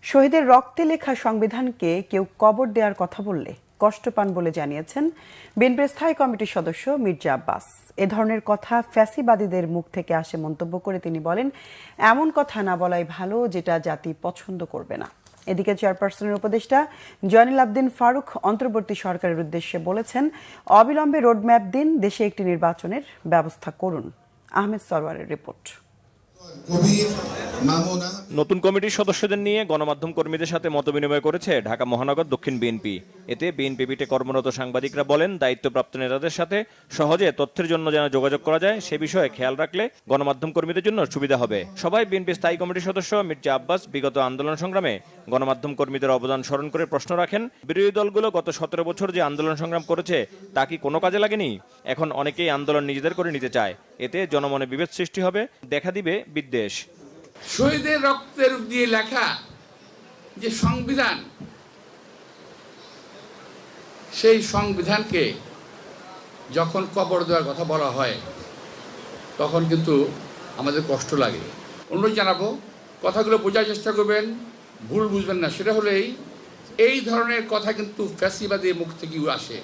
শহীদের রক্তে লেখা সংবিধানকে কেউ কবর দেওয়ার কথা বললে কষ্ট পান বলে জানিয়েছেন বিএনপির স্থায়ী কমিটির সদস্য মির্জা আব্বাস। এ ধরনের কথা ফ্যাসিবাদীদের মুখ থেকে আসে মন্তব্য করে তিনি বলেন, এমন কথা না বলাই ভালো যেটা জাতি পছন্দ করবে না। এদিকে চেয়ারপারসনের উপদেষ্টা জয়নুল আবদিন ফারুক অন্তর্বর্তী সরকারের উদ্দেশ্যে বলেছেন, অবিলম্বে রোডম্যাপ দিন, দেশে একটি নির্বাচনের ব্যবস্থা করুন। আহমেদ সরওয়ারের রিপোর্ট। নতুন কমিটির সদস্যদের নিয়ে গণমাধ্যম কর্মীদের সাথে মতবিনিময় করেছে ঢাকা মহানগর দক্ষিণ বিএনপি। এতে বিএনপি পিঠে কর্মরত সাংবাদিকরা বলেন, দায়িত্বপ্রাপ্ত নেতাদের সাথে সহজে তথ্যের জন্য যেন যোগাযোগ করা যায় সে বিষয়ে খেয়াল রাখলে গণমাধ্যম কর্মীদের জন্য সুবিধা হবে। সবাই বিএনপি স্থায়ী কমিটির সদস্য মির্জা আব্বাস বিগত আন্দোলন সংগ্রামে গণমাধ্যম কর্মীদের অবদান স্মরণ করে প্রশ্ন রাখেন, বিরোধী দলগুলো গত 17 বছর যে আন্দোলন সংগ্রাম করেছে তা কি কোনো কাজে লাগেনি? এখন অনেকেই আন্দোলন নিজেদের করে নিতে চায়। এতে জনমনে বিভেদ সৃষ্টি হবে, দেখা দিবে বিদ্বেষ। শহীদের রক্তের দিয়ে লেখা যে সংবিধান, সেই সংবিধানকে যখন কবর দেওয়ার কথা বলা হয় তখন কিন্তু আমাদের কষ্ট লাগে। অনুরোধ জানাবো, কথাগুলো বোঝার চেষ্টা করবেন, ভুল বুঝবেন না। সেটা হলেই এই ধরনের কথা কিন্তু ফ্যাসিবাদের মুখ থেকে আসে।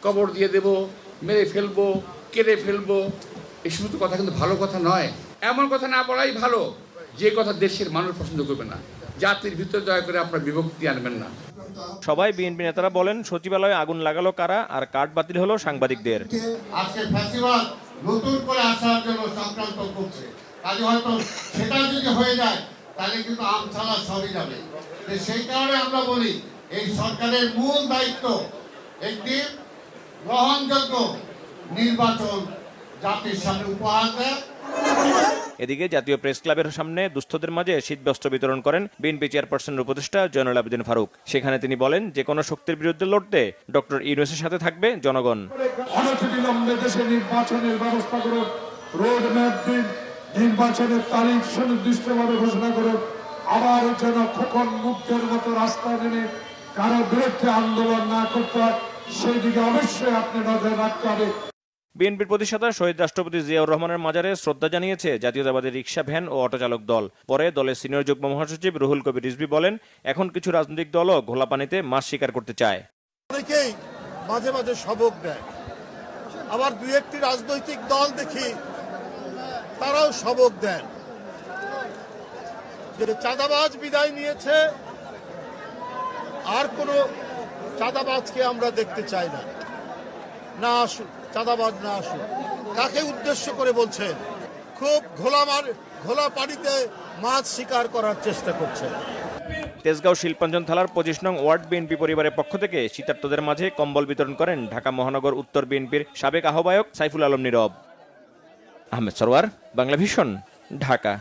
কবর দিয়ে দেব, মেরে ফেলবো, কেড়ে ফেলবো, এই সমস্ত কথা কিন্তু ভালো কথা নয়। এমন কথা না বলাই ভালো যে কথা দেশের মানুষ পছন্দ করবে না। জাতির ভিতরে দয়া করে আপনার বিভক্তি আনবেন না। সবাই বিএনপি নেতারা বলেন, সচিবালয়ে আগুন লাগালো কারা আর কার্ড বাতিল হলো সাংবাদিকদের। আজকে ফ্যাসিবাদ নতুন করে আসার জন্য সংক্রান্ত করছে, কাজে হয়তো সেটা যদি হয়ে যায় তাহলে কিন্তু আমছালা সরে যাবে। সেই কারণে আমরা বলি, এই সরকারের মূল দায়িত্ব একটি গ্রহণযোগ্য নির্বাচন জাতির সামনে উপহার দেয়। এদিকে জাতীয় প্রেস ক্লাবের সামনে দুস্থদের মাঝে শীতবস্ত্র বিতরণ করেন বিএনপি চেয়ারপারসনের উপদেষ্টা জয়নুল আবদিন ফারুক। সেখানে তিনি বলেন, যে কোনো শক্তির বিরুদ্ধে লড়তে ডক্টর ইউনূসের সাথে থাকবে জনগণ। অনতিবিলম্বে দেশে নির্বাচনের ব্যবস্থা করুন, রোড ম্যাপ দিন, নির্বাচনের তারিখ সুনির্দিষ্টভাবে ঘোষণা করুন। আবার যেন খোকন মুক্তের মতো রাস্তা নেমে কারো বিরুদ্ধে আন্দোলন না করতে হয়, সেই দিকে অবশ্যই আপনি নজর রাখতে হবে। বিএনপির প্রতিষ্ঠাতা শহীদ রাষ্ট্রপতি জিয়াউর রহমানের মাজারে শ্রদ্ধা জানিয়েছে জাতীয়তাবাদী রিকশা, ভ্যান ও অটোচালক দল। পরে দলের সিনিয়র যুগ্ম মহাসচিব রুহুল কবির রিজভী বলেন, এখন কিছু রাজনৈতিক দলও ঘোলা পানিতে মাছ শিকার করতে চায়। অনেকেই মাঝে মাঝে সবক দেয়, আবার দুই একটি রাজনৈতিক দল দেখি তারাও সবক দেন যে চাঁদাবাজ বিদায় নিয়েছে, আর কোনো চাঁদাবাজকে আমরা দেখতে চাই না, না আসুক চাঁদাবাজ, না আসুক। কাকে উদ্দেশ্য করে বলছেন? খুব ঘোলা পানিতে মাছ শিকার করার চেষ্টা করছেন। তেজগাঁও শিল্পাঞ্জন থানার 25 নং ওয়ার্ড বিএনপি পরিবারের পক্ষ থেকে শীতার্তদের মাঝে কম্বল বিতরণ করেন ঢাকা মহানগর উত্তর বিএনপির সাবেক আহ্বায়ক সাইফুল আলম নীরব। আহমেদ সরওয়ার, বাংলা ভিশন, ঢাকা।